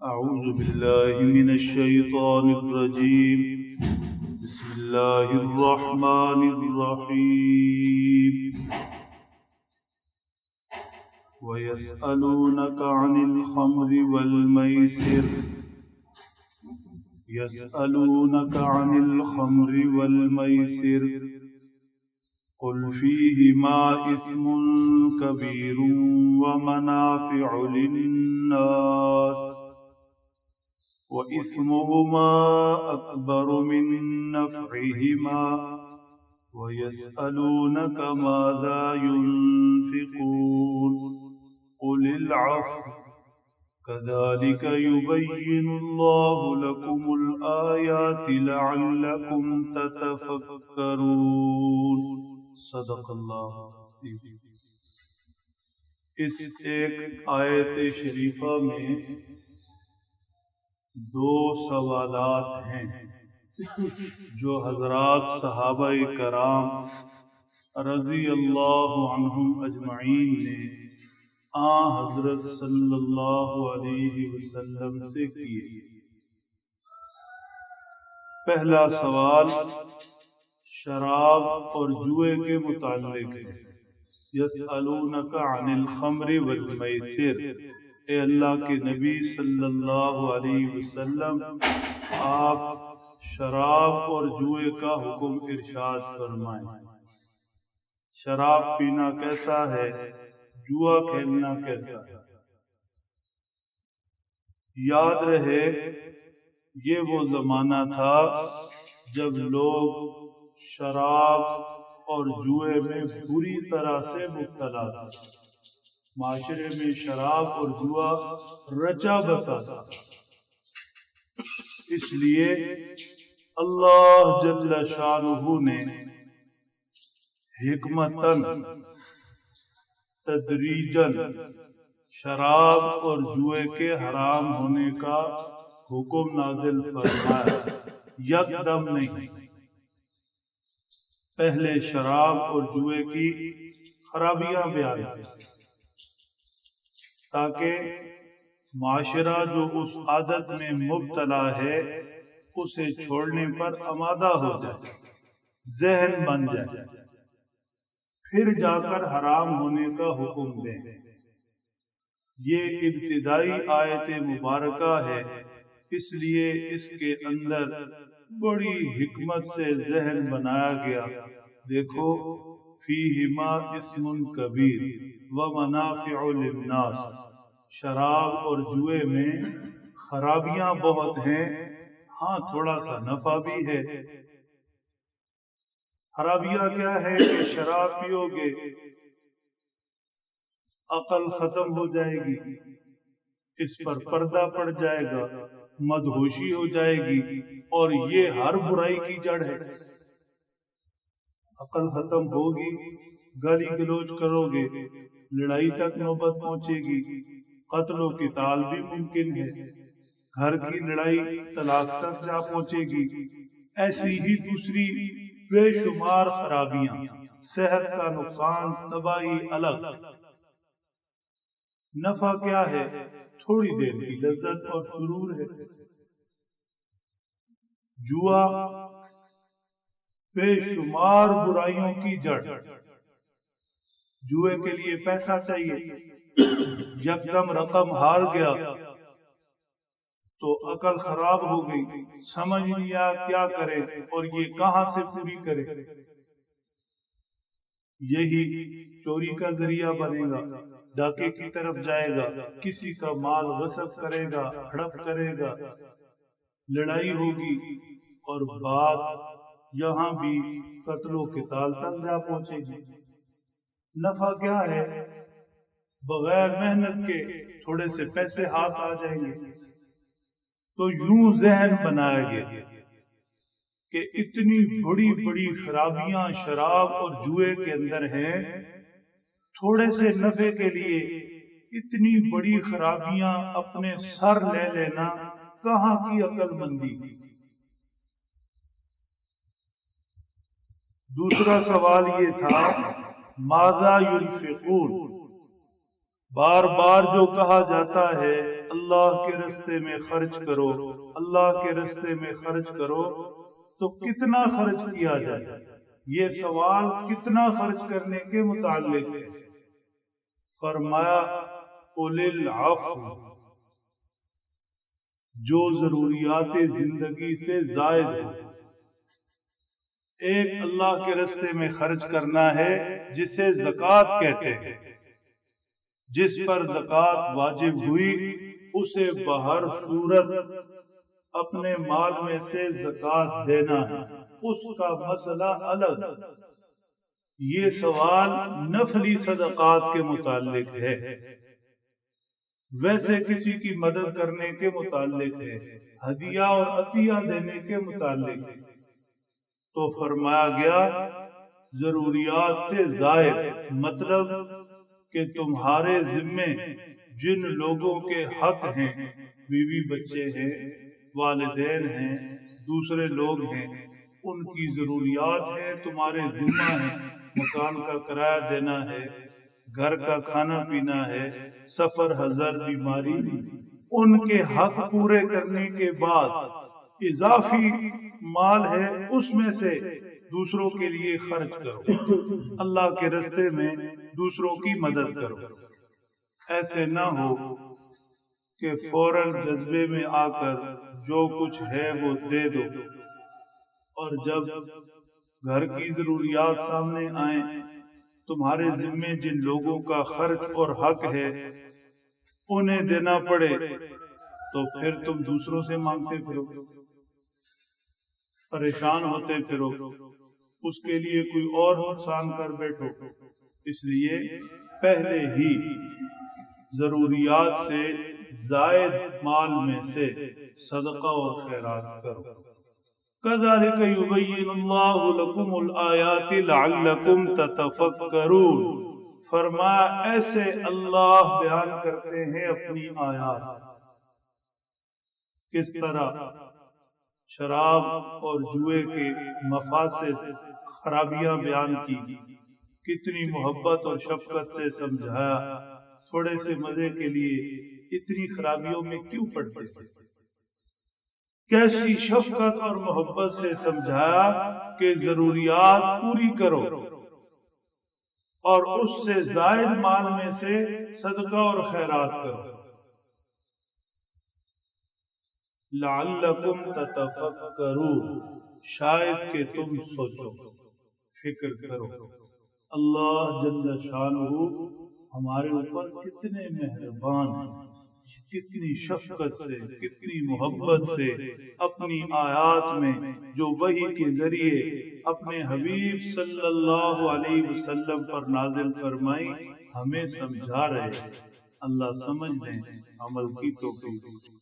أعوذ بالله من الشيطان الرجيم. بسم الله الرحمن الرحيم. ويسألونك عن الخمر والميسر يسألونك عن الخمر والميسر قل فيهما إثم كبير ومنافع للناس وإثمهما أكبر من نفعهما ويسألونك ماذا ينفقون قل العفو كذلك يبين الله لكم الآيات لعلكم تتفكرون. صدق اللہ. اس ایک آیت شریفہ میں دو سوالات ہیں جو حضرات صحابہ کرام رضی اللہ عنہم اجمعین نے حضرت صلی اللہ علیہ وسلم سے کیے. پہلا سوال شراب اور جوئے کے متعلق ہے. یسألونک عن الخمر والمیسر، اے اللہ کے نبی صلی اللہ علیہ وسلم، آپ شراب اور جوئے کا حکم ارشاد فرمائیں. شراب پینا کیسا ہے، جوا کھیلنا کیسا ہے؟ یاد رہے یہ وہ زمانہ تھا جب لوگ شراب اور جوئے میں بری طرح سے مبتلا تھے. معاشرے میں شراب اور جوا رچا بسا تھا. اس لیے اللہ جل شانہ نے حکمتاً تدریجاً شراب اور جوئے کے حرام ہونے کا حکم نازل فرمایا. یک دم نہیں، پہلے شراب اور جوئے کی خرابیاں بیان کی تاکہ معاشرہ جو اس عادت میں مبتلا ہے اسے چھوڑنے پر آمادہ ہو جائے، ذہن بن جائے، پھر جا کر حرام ہونے کا حکم دیں. یہ ابتدائی آیت مبارکہ ہے، اس لیے اس کے اندر بڑی حکمت سے ذہن بنایا گیا. دیکھو، فیہما اسم کبیر ومنافع للناس، شراب اور جوئے میں خرابیاں بہت ہیں، ہاں تھوڑا سا نفع بھی ہے. خرابیاں کیا ہے کہ شراب پیو گے عقل ختم ہو جائے گی، اس پر پردہ پڑ جائے گا، مدہوشی ہو جائے گی، اور یہ ہر برائی کی جڑ ہے. عقل ختم ہوگی، گالی گلوچ کرو گے، لڑائی تک نوبت پہنچے گی، قتل و قتال بھی ممکن ہے، گھر کی لڑائی طلاق تک جا پہنچے گی. ایسی ہی دوسری بے شمار خرابیاں، صحت کا نقصان، تباہی الگ. نفع کیا ہے؟ تھوڑی دیر کی لذت اور سرور ہے. جوا بے شمار برائیوں کی جڑ. جوئے کے لیے پیسہ چاہیے، یکدم رقم ہار گیا تو عقل خراب ہو گئی، سمجھ نہیں آیا کیا کرے اور یہ کہاں سے پوری کرے. یہی چوری کا ذریعہ بنے گا، ڈاکے کی طرف جائے گا، کسی کا مال غصب کرے گا، ہڑپ کرے گا، لڑائی ہوگی، اور بات یہاں بھی قتل و قتال تک جا پہنچے گی. نفع کیا ہے؟ بغیر محنت کے تھوڑے سے پیسے ہاتھ آ جائیں گے. تو یوں ذہن بنایا گیا کہ اتنی بڑی بڑی خرابیاں شراب اور جوئے کے اندر ہیں، تھوڑے سے نفع کے لیے اتنی بڑی خرابیاں اپنے سر لے لینا کہاں کی عقل مندی. دوسرا سوال یہ تھا ماذا ينفقون، بار بار جو کہا جاتا ہے اللہ کے رستے میں خرچ کرو، اللہ کے رستے میں خرچ کرو، تو کتنا خرچ کیا جائے؟ یہ سوال کتنا خرچ کرنے کے متعلق ہے۔ فرمایا قُلِ الْعَفْوَ، جو ضروریات زندگی سے زائد ہو۔ ایک اللہ کے رستے میں خرچ کرنا ہے جسے زکوٰۃ کہتے ہیں، جس پر زکوٰۃ واجب ہوئی اسے بہر صورت اپنے مال میں سے زکوٰۃ دینا ہے، اس کا مسئلہ الگ۔ یہ سوال نفلی صدقات کے متعلق ہے، ویسے کسی کی مدد کرنے کے متعلق ہے، ہدیہ اور عطیہ دینے کے متعلق ہے۔ تو فرمایا گیا ضروریات سے زائد، مطلب کہ تمہارے ذمے جن لوگوں کے حق ہیں، بیوی بچے ہیں، والدین ہیں، دوسرے لوگ ہیں، ان کی ضروریات ہیں، تمہارے ذمہ ہیں، مکان کا کرایہ دینا ہے، گھر کا کھانا پینا ہے، سفر حضر بیماری، ان کے حق پورے کرنے کے بعد اضافی مال ہے اس میں سے دوسروں کے لیے خرچ کرو، اللہ کے رستے میں دوسروں کی مدد کرو۔ ایسے نہ ہو کہ فوراً جذبے میں آ کر جو کچھ ہے وہ دے دو، اور جب گھر کی ضروریات سامنے آئیں، تمہارے ذمے جن لوگوں کا خرچ اور حق ہے انہیں دینا پڑے تو پھر تم دوسروں سے مانگتے پھرو، پریشان ہوتے پھرو، اس کے لیے کوئی اور نقصان کر بیٹھو۔ اس لیے پہلے ہی ضروریات سے زائد مال میں سے صدقہ اور خیرات کرو۔ كَذَلِكَ يُبَيِّنُ اللَّهُ لَكُمُ الْآيَاتِ لَعَلَّكُمْ تَتَفَكَّرُونَ، فرمایا ایسے اللہ بیان کرتے ہیں اپنی آیات۔ کس طرح؟ شراب اور جوئے کے مفاسد، خرابیاں بیان کی، کتنی محبت اور شفقت سے سمجھایا، تھوڑے سے مزے کے لیے اتنی خرابیوں میں کیوں پڑتے ہیں؟ کیسی شفقت اور محبت سے سمجھایا کہ ضروریات پوری کرو اور اس سے زائد مال میں سے صدقہ اور خیرات کرو۔ لعلکم تتفکرون، شاید کہ تم سوچو، فکر کرو۔ اللہ جل شانہ ہمارے اوپر کتنے مہربان ہیں، کتنی شفقت سے، کتنی محبت سے اپنی آیات میں جو وحی کے ذریعے اپنے حبیب صلی اللہ علیہ وسلم پر نازل فرمائی ہمیں سمجھا رہے۔ اللہ سمجھ لیں، عمل کی توفیق۔